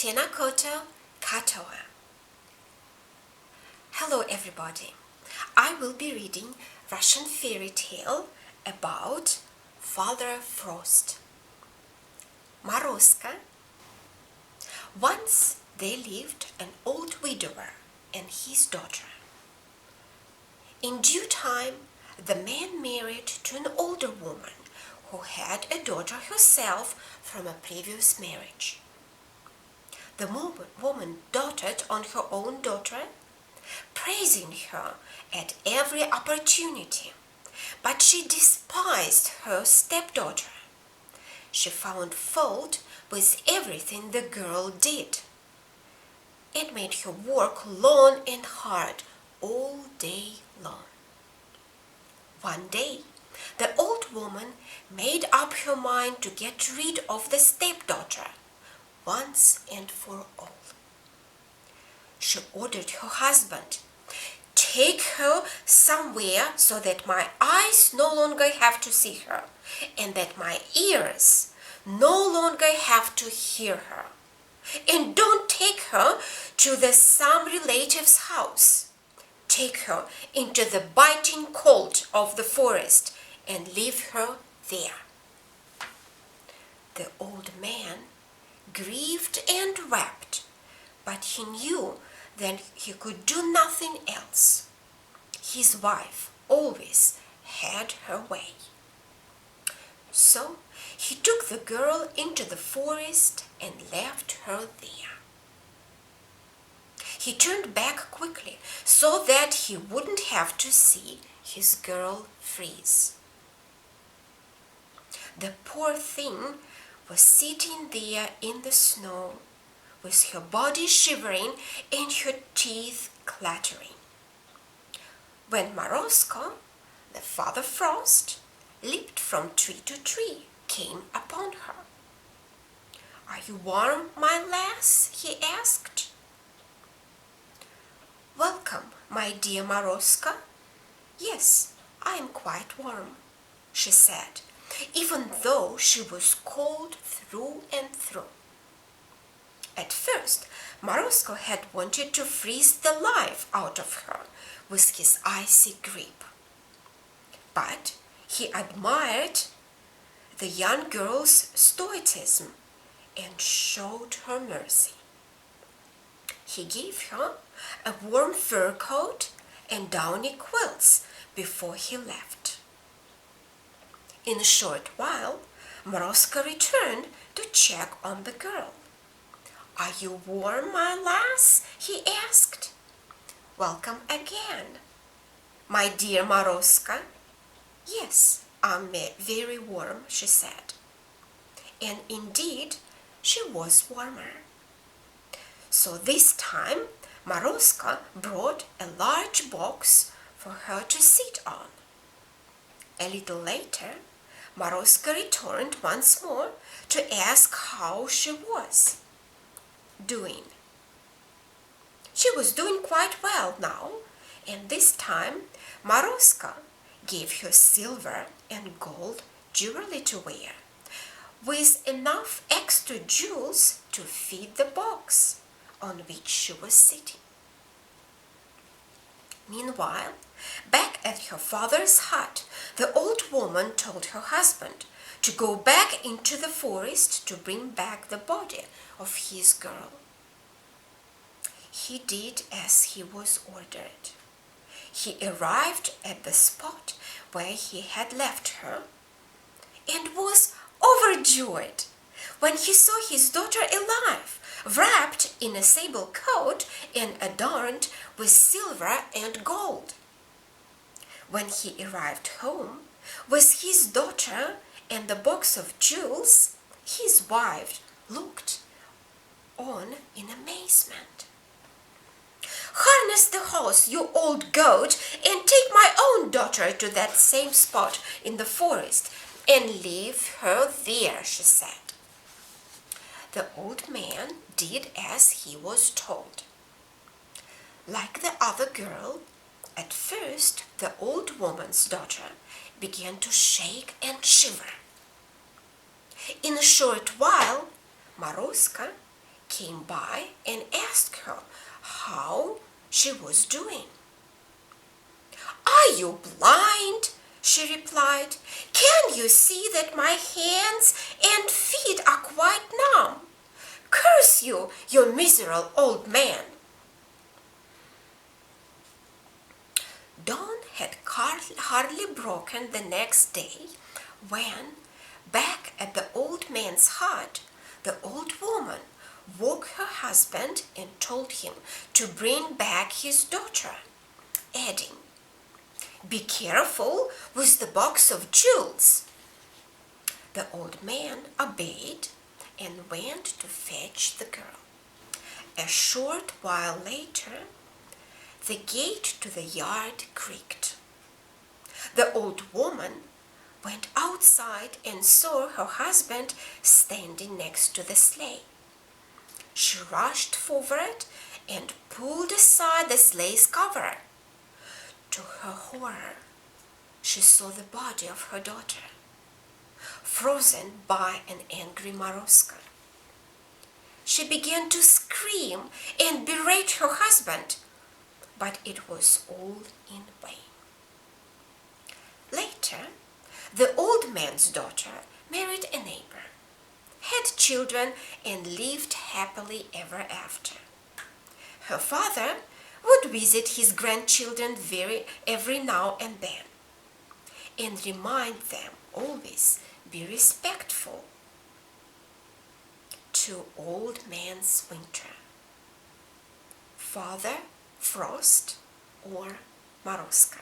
Tenakoto Katoa. Hello everybody. I will be reading Russian fairy tale about Father Frost. Morozko. Once there lived an old widower and his daughter. In due time, the man married to an older woman who had a daughter herself from a previous marriage. The woman doted on her own daughter, praising her at every opportunity, but she despised her stepdaughter. She found fault with everything the girl did. It made her work long and hard all day long. One day, the old woman made up her mind to get rid of the stepdaughter once and for all. She ordered her husband, "Take her somewhere so that my eyes no longer have to see her and that my ears no longer have to hear her. And don't take her to some relative's house. Take her into the biting cold of the forest and leave her there." The old man grieved and wept, but he knew that he could do nothing else. His wife always had her way. So he took the girl into the forest and left her there. He turned back quickly so that he wouldn't have to see his girl freeze. The poor thing was sitting there in the snow with her body shivering and her teeth clattering. When Morozko, the Father Frost, leaped from tree to tree, came upon her. "Are you warm, my lass?" he asked. "Welcome, my dear Morozko. Yes, I am quite warm," she said, even though she was cold through and through. At first, Morozko had wanted to freeze the life out of her with his icy grip. But he admired the young girl's stoicism and showed her mercy. He gave her a warm fur coat and downy quilts before he left. In a short while, Morozko returned to check on the girl. "Are you warm, my lass?" he asked. "Welcome again, my dear Morozko." "Yes, I'm very warm," she said. And indeed, she was warmer. So this time, Morozko brought a large box for her to sit on. A little later, Morozko returned once more to ask how she was doing. She was doing quite well now, and this time Morozko gave her silver and gold jewelry to wear, with enough extra jewels to fit the box on which she was sitting. Meanwhile, back at her father's hut, the old woman told her husband to go back into the forest to bring back the body of his girl. He did as he was ordered. He arrived at the spot where he had left her and was overjoyed when he saw his daughter alive, wrapped in a sable coat and adorned with silver and gold. When he arrived home with his daughter and the box of jewels, his wife looked on in amazement. "Harness the horse, you old goat, and take my own daughter to that same spot in the forest and leave her there," she said. The old man did as he was told. Like the other girl, at first the old woman's daughter began to shake and shiver. In a short while, Morozko came by and asked her how she was doing. "Are you blind?" she replied. "Can you see that my hands and feet are quite numb? Curse you, you miserable old man." Dawn had hardly broken the next day when, back at the old man's hut, the old woman woke her husband and told him to bring back his daughter, adding, "Be careful with the box of jewels." The old man obeyed and went to fetch the girl. A short while later, the gate to the yard creaked. The old woman went outside and saw her husband standing next to the sleigh. She rushed forward and pulled aside the sleigh's cover. To her horror, she saw the body of her daughter, frozen by an angry Morozko. She began to scream and berate her husband, but it was all in vain. Later, the old man's daughter married a neighbor, had children, and lived happily ever after. Her father would visit his grandchildren every now and then and remind them always be respectful to Old Man's Winter, Father Frost, or Morozko.